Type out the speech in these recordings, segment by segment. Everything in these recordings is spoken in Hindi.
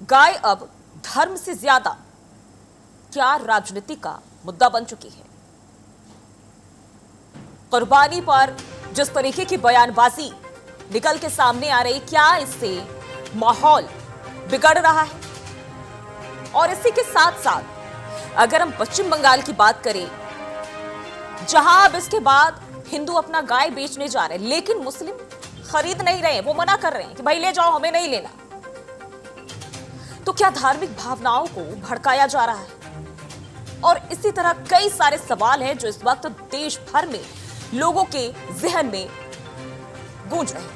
गाय अब धर्म से ज्यादा क्या राजनीति का मुद्दा बन चुकी है। कुर्बानी पर जिस तरीके की बयानबाजी निकल के सामने आ रही, क्या इससे माहौल बिगड़ रहा है? और इसी के साथ साथ अगर हम पश्चिम बंगाल की बात करें, जहां अब इसके बाद हिंदू अपना गाय बेचने जा रहे हैं, लेकिन मुस्लिम खरीद नहीं रहे हैं, वो मना कर रहे हैं कि भाई ले जाओ, हमें नहीं लेना। तो क्या धार्मिक भावनाओं को भड़काया जा रहा है? और इसी तरह कई सारे सवाल हैं जो इस वक्त देश भर में लोगों के जहन में गूंज रहे हैं।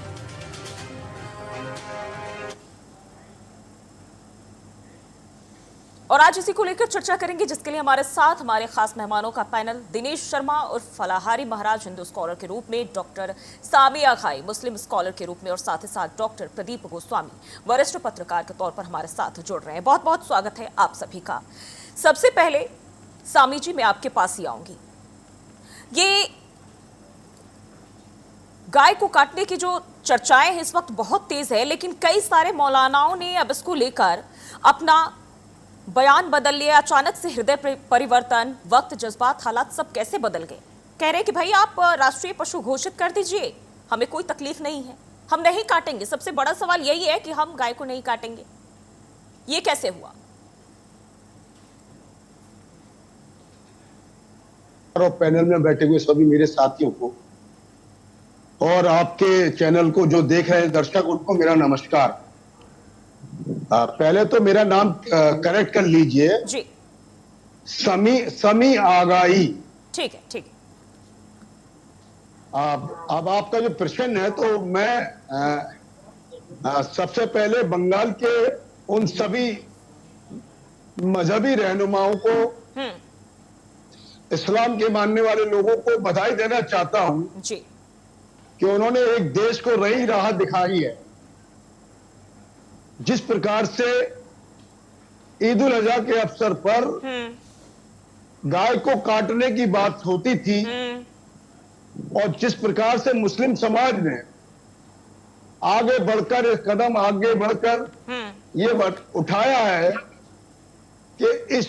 और आज इसी को लेकर चर्चा करेंगे, जिसके लिए हमारे साथ हमारे खास मेहमानों का पैनल। दिनेश शर्मा और फलाहारी महाराज हिंदू स्कॉलर के रूप में, डॉक्टर सामिया खाई मुस्लिम स्कॉलर के रूप में, और साथ ही साथ डॉक्टर प्रदीप गोस्वामी वरिष्ठ पत्रकार के तौर पर हमारे साथ जुड़ रहे हैं। बहुत बहुत स्वागत है आप सभी का। सबसे पहले सामी जी, मैं आपके पास ही आऊंगी। ये गाय को काटने की जो चर्चाएं हैं इस वक्त बहुत तेज है, लेकिन कई सारे मौलानाओं ने अब इसको लेकर अपना बयान बदल लिया। अचानक से हृदय परिवर्तन, वक्त, जज्बात, हालात सब कैसे बदल गए। कह रहे कि भाई आप राष्ट्रीय पशु घोषित कर दीजिए, हमें कोई तकलीफ नहीं है, हम नहीं काटेंगे। सबसे बड़ा सवाल यही है कि हम गाय को नहीं काटेंगे। ये कैसे हुआ? और पैनल में बैठे हुए सभी मेरे साथियों को और आपके चैनल को जो देख रहे हैं दर्शक, उनको मेरा नमस्कार। पहले तो मेरा नाम करेक्ट कर लीजिए जी। समी आगाई। ठीक है, ठीक है। अब आपका जो प्रश्न है, तो मैं सबसे पहले बंगाल के उन सभी मजहबी रहनुमाओं को, इस्लाम के मानने वाले लोगों को बधाई देना चाहता हूं जी कि उन्होंने एक देश को नई राह दिखाई है। जिस प्रकार से ईद उल अजहा के अवसर पर गाय को काटने की बात होती थी, और जिस प्रकार से मुस्लिम समाज ने आगे बढ़कर, एक कदम आगे बढ़कर ये उठाया है कि इस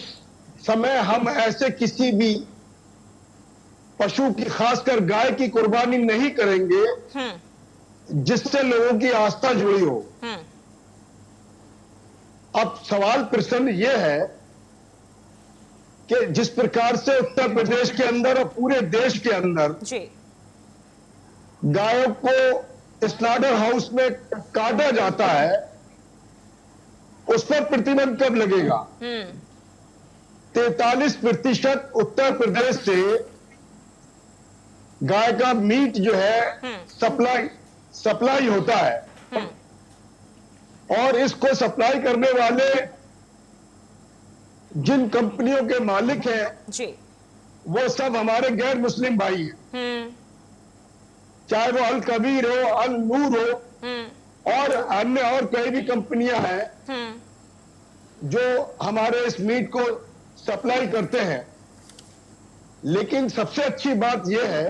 समय हम ऐसे किसी भी पशु की, खासकर गाय की कुर्बानी नहीं करेंगे जिससे लोगों की आस्था जुड़ी हो। अब सवाल प्रश्न यह है कि जिस प्रकार से उत्तर प्रदेश के अंदर और पूरे देश के अंदर गायों को स्लॉटर हाउस में काटा जाता है, उस पर प्रतिबंध कब लगेगा? 43% उत्तर प्रदेश से गाय का मीट जो है सप्लाई होता है, और इसको सप्लाई करने वाले जिन कंपनियों के मालिक हैं जी, वो सब हमारे गैर मुस्लिम भाई हैं। चाहे वो अल कबीर हो, अल नूर हो, और अन्य और कई भी कंपनियां हैं जो हमारे इस मीट को सप्लाई करते हैं। लेकिन सबसे अच्छी बात यह है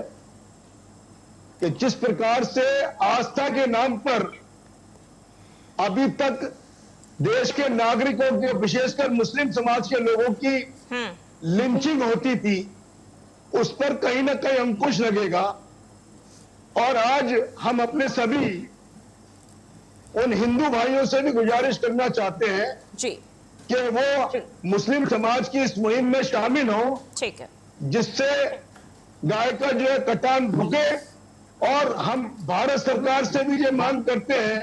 कि जिस प्रकार से आस्था के नाम पर अभी तक देश के नागरिकों के, विशेषकर मुस्लिम समाज के लोगों की लिंचिंग होती थी, उस पर कहीं ना कहीं अंकुश लगेगा। और आज हम अपने सभी उन हिंदू भाइयों से भी गुजारिश करना चाहते हैं जी कि वो मुस्लिम समाज की इस मुहिम में शामिल हो, ठीक है, जिससे गाय का जो है कटान रुके। और हम भारत सरकार से भी ये मांग करते हैं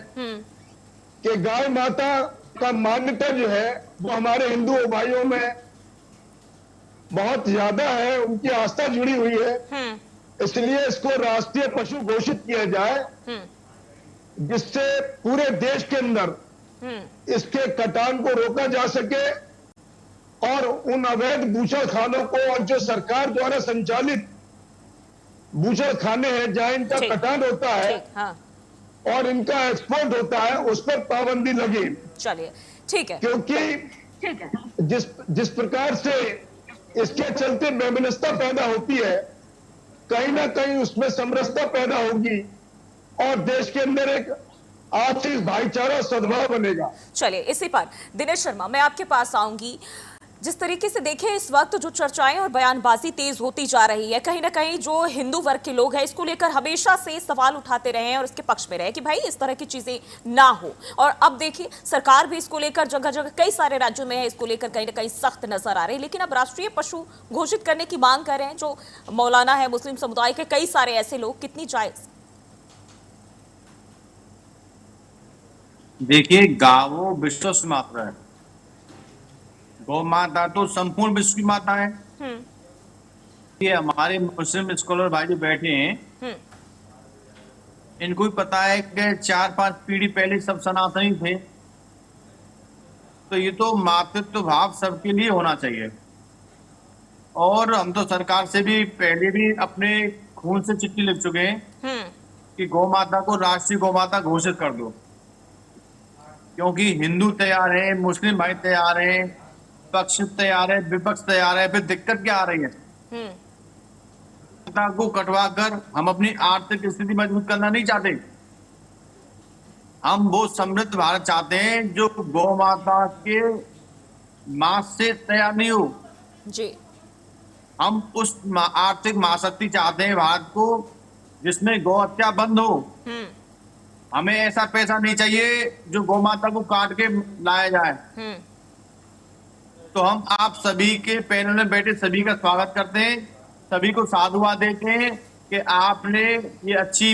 कि गाय माता का मान्यता जो है वो हमारे हिंदू भाइयों में बहुत ज्यादा है, उनकी आस्था जुड़ी हुई है। इसलिए इसको राष्ट्रीय पशु घोषित किया जाए, जिससे पूरे देश के अंदर इसके कटान को रोका जा सके, और उन अवैध बूचड़ खानों को, और जो सरकार द्वारा संचालित बूचड़ खाने हैं जहां इनका कटान होता है और इनका एक्सपोर्ट होता है, उस पर पाबंदी लगी। चलिए, ठीक है। क्योंकि जिस प्रकार से इसके चलते वैमनस्यता पैदा होती है, कहीं ना कहीं उसमें समरसता पैदा होगी, और देश के अंदर एक आज से इस भाईचारा सद्भाव बनेगा। चलिए, इसी पर दिनेश शर्मा, मैं आपके पास आऊंगी। जिस तरीके से देखें इस वक्त जो चर्चाएं और बयानबाजी तेज होती जा रही है, कहीं ना कहीं जो हिंदू वर्ग के लोग हैं इसको लेकर हमेशा से सवाल उठाते रहे हैं और इसके पक्ष में रहे कि भाई इस तरह की चीजें ना हो। और अब देखिए सरकार भी इसको लेकर जगह जगह कई सारे राज्यों में है, इसको लेकर कहीं ना कहीं सख्त नजर आ रही है। लेकिन अब राष्ट्रीय पशु घोषित करने की मांग कर रहे हैं जो मौलाना है, मुस्लिम समुदाय के कई सारे ऐसे लोग, कितनी जायज? देखिए, गावो विश्व की माता है, गौ माता तो संपूर्ण विश्व की माता है। ये हमारे मुस्लिम स्कॉलर भाई जो बैठे हैं, इनको भी पता है कि 4-5 पीढ़ी पहले सब सनातनी थे, तो ये तो मातृत्व भाव सबके लिए होना चाहिए। और हम तो सरकार से भी पहले भी अपने खून से चिट्ठी लिख चुके हैं कि गौ माता को राष्ट्रीय गौ माता घोषित कर दो, क्योंकि हिंदू तैयार है, मुस्लिम भाई तैयार है, पक्ष तैयार है, विपक्ष तैयार है, फिर दिक्कत क्या आ रही है? माता को कटवा कर हम अपनी आर्थिक स्थिति मजबूत करना नहीं चाहते। हम वो समृद्ध भारत चाहते हैं जो गौ माता के मांस से तैयार नहीं हो जी। हम उस आर्थिक महाशक्ति चाहते हैं भारत को जिसमें गौ हत्या बंद हो। हमें ऐसा पैसा नहीं चाहिए जो गौ माता को काट के लाया जाए। तो हम आप सभी के पैनल में बैठे सभी का स्वागत करते हैं, सभी को साधुवाद देते हैं कि आपने ये अच्छी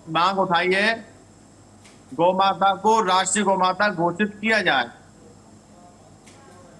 मांग उठाई है, गौ माता को राष्ट्रीय गौ माता घोषित किया जाए।